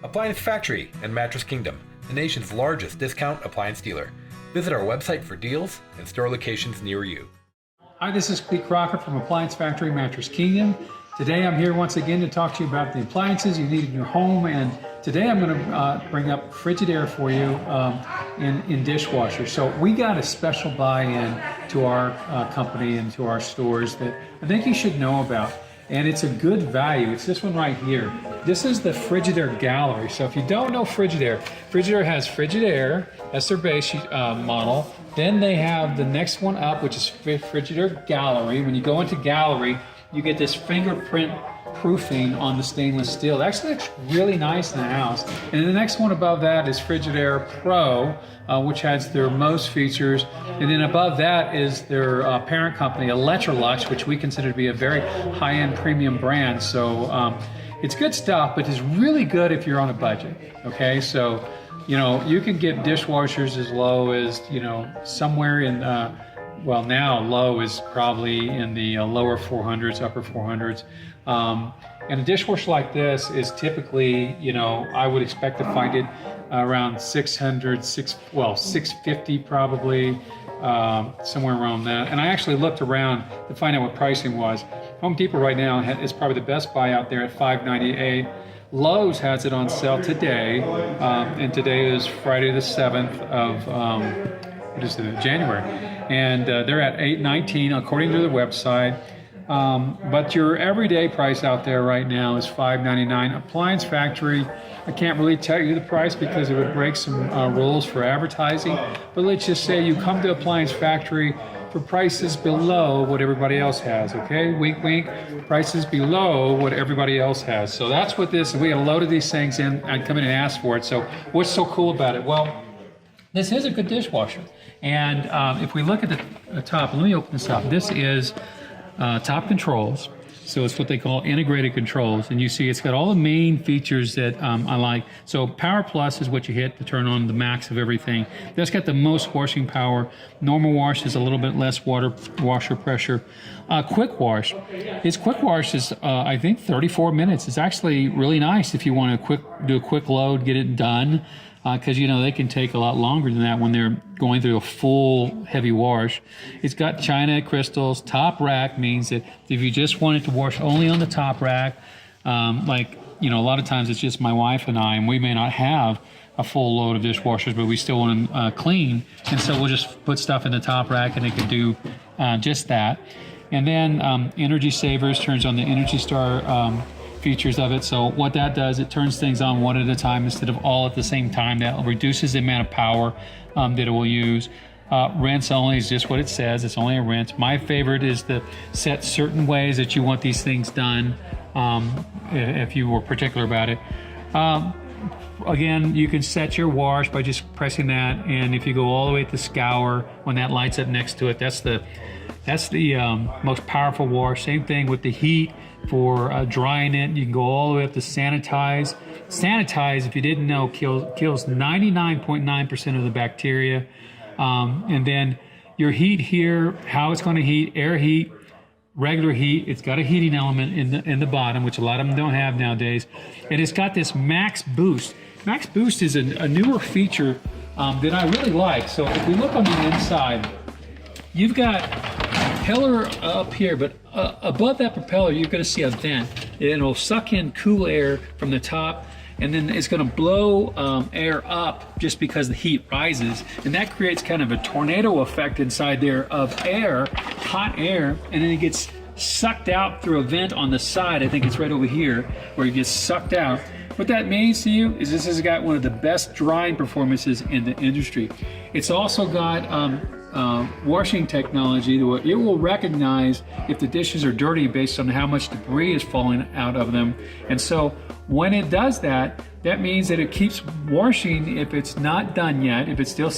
Appliance Factory and Mattress Kingdom, the nation's largest discount appliance dealer. Visit our website for deals and store locations near you. Hi, this is Pete Crocker from Appliance Factory Mattress Kingdom. Today I'm here once again to talk to you about the appliances you need in your home, and today I'm going to bring up Frigidaire for you in dishwasher. So we got a special buy-in to our company and to our stores that I think you should know about, and it's a good value. It's this one right here. This is the Frigidaire Gallery. So if you don't know Frigidaire, Frigidaire has Frigidaire, that's their base model. Then they have the next one up, which is Frigidaire Gallery. When you go into Gallery, you get this fingerprint proofing on the stainless steel. It actually looks really nice in the house. And then the next one above that is Frigidaire Pro, which has their most features. And then above that is their parent company, Electrolux, which we consider to be a very high-end premium brand. So it's good stuff, but it's really good if you're on a budget, okay? So, you know, you can get dishwashers as low as, you know, somewhere in, well, now low is probably in the lower 400s, upper 400s. And a dishwasher like this is typically, you know, I would expect to find it around 650 probably, somewhere around that. And I actually looked around to find out what pricing was. Home Depot right now is probably the best buy out there at $598. Lowe's has it on sale today, and today is Friday the 7th of January, and they're at $819 according to their website. But your everyday price out there right now is $599. Appliance Factory, I can't really tell you the price because it would break some rules for advertising, but let's just say you come to Appliance Factory for prices below what everybody else has, okay? Wink, wink, prices below what everybody else has. So that's what this, we got a load of these things in, I'd come in and ask for it. So what's so cool about it? Well, this is a good dishwasher. And if we look at the top, let me open this up. This is top controls. So it's what they call integrated controls. And you see it's got all the main features that I like. So Power Plus is what you hit to turn on the max of everything. That's got the most washing power. Normal wash is a little bit less washer pressure. Quick wash. Its quick wash is, I think, 34 minutes. It's actually really nice if you want to do a quick load, get it done. Because, you know, they can take a lot longer than that when they're going through a full heavy wash. It's got china crystals. Top rack means that if you just wanted to wash only on the top rack, like, you know, a lot of times it's just my wife and I, and we may not have a full load of dishwashers, but we still want them clean. And so we'll just put stuff in the top rack and it can do just that. And then Energy Savers turns on the Energy Star features of it. So what that does, it turns things on one at a time instead of all at the same time. That reduces the amount of power that it will use. Rinse only is just what it says. It's only a rinse. My favorite is to set certain ways that you want these things done, if you were particular about it. Again, you can set your wash by just pressing that, and if you go all the way to scour, when that lights up next to it, that's the most powerful wash. Same thing with the heat for drying it. You can go all the way up to sanitize. Sanitize, if you didn't know, kills 99.9% of the bacteria. And then your heat here, how it's going to heat, air heat, regular heat. It's got a heating element in the bottom, which a lot of them don't have nowadays. And it's got this Max Boost. Max Boost is a newer feature that I really like. So if we look on the inside, you've got propeller up here, but above that propeller, you're going to see a vent. It'll suck in cool air from the top, and then it's going to blow air up just because the heat rises, and that creates kind of a tornado effect inside there of air, hot air, and then it gets sucked out through a vent on the side. I think it's right over here where it gets sucked out. What that means to you is this has got one of the best drying performances in the industry. It's also got washing technology where it will recognize if the dishes are dirty based on how much debris is falling out of them. And so when it does that, that means that it keeps washing if it's not done yet, if it's still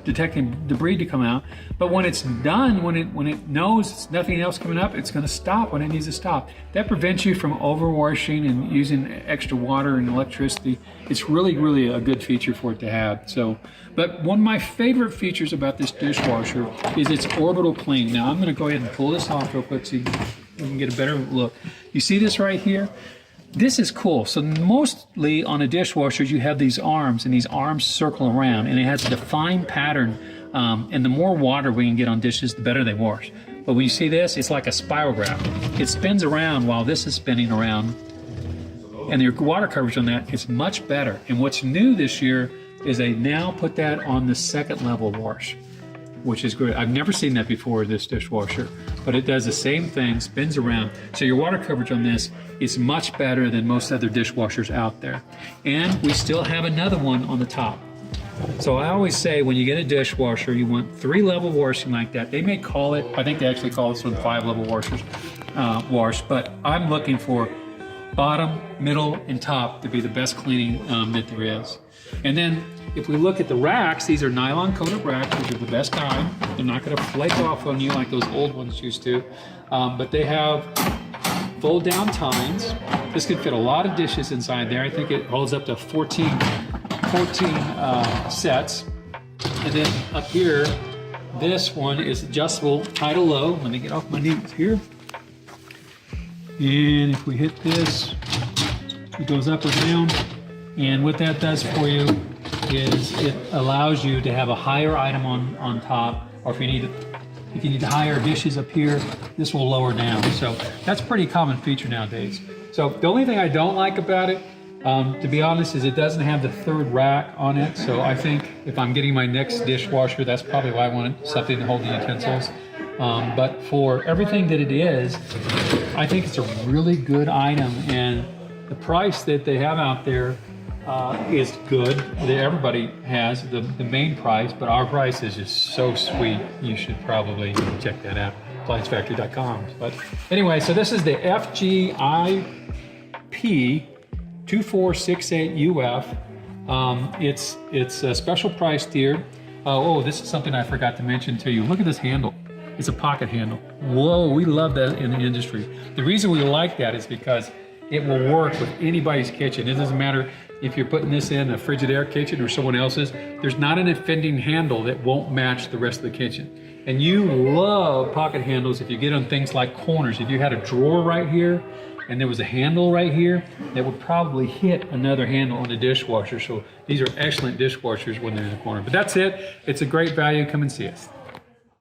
detecting debris to come out. But when it's done, when it knows it's nothing else coming up, it's going to stop when it needs to stop. That prevents you from overwashing and using extra water and electricity. It's really, really a good feature for it to have. So, but one of my favorite features about this dishwasher is its orbital clean. Now I'm going to go ahead and pull this off real quick so you can get a better look. You see this right here? this is cool. So mostly on a dishwasher, you have these arms, and these arms circle around, and it has a defined pattern. And the more water we can get on dishes, the better they wash. But when you see this, it's like a spirograph. It spins around while this is spinning around. And your water coverage on that is much better. And what's new this year is they now put that on the second level wash, which is great. I've never seen that before, this dishwasher, but it does the same thing, spins around. So your water coverage on this is much better than most other dishwashers out there. And we still have another one on the top. So I always say when you get a dishwasher, you want 3-level washing like that. They may call it, I think they actually call this one 5-level washers, wash, but I'm looking for bottom, middle, and top to be the best cleaning that there is. And then if we look at the racks, these are nylon coated racks, which are the best kind. They're not gonna flake off on you like those old ones used to, but they have fold down tines. This could fit a lot of dishes inside there. I think it holds up to 14 sets. And then up here, this one is adjustable high to low. Let me get off my knees here. And if we hit this, it goes up or down. And what that does for you is it allows you to have a higher item on top, or if you need higher dishes up here, this will lower down. So that's a pretty common feature nowadays. So the only thing I don't like about it, to be honest, is it doesn't have the third rack on it. So I think if I'm getting my next dishwasher, that's probably why I wanted something to hold the utensils. But for everything that it is, I think it's a really good item, and the price that they have out there is good. That everybody has the main price, but our price is just so sweet. You should probably check that out, appliancefactory.com. But anyway, so this is the FGIP 2468UF. It's a special price tier. Oh, this is something I forgot to mention to you. Look at this handle. It's a pocket handle. Whoa, we love that in the industry. The reason we like that is because it will work with anybody's kitchen. It doesn't matter if you're putting this in a Frigidaire kitchen or someone else's. There's not an offending handle that won't match the rest of the kitchen. And you love pocket handles if you get on things like corners. If you had a drawer right here and there was a handle right here, that would probably hit another handle on the dishwasher. So these are excellent dishwashers when they're in the corner. But that's it. It's a great value. Come and see us.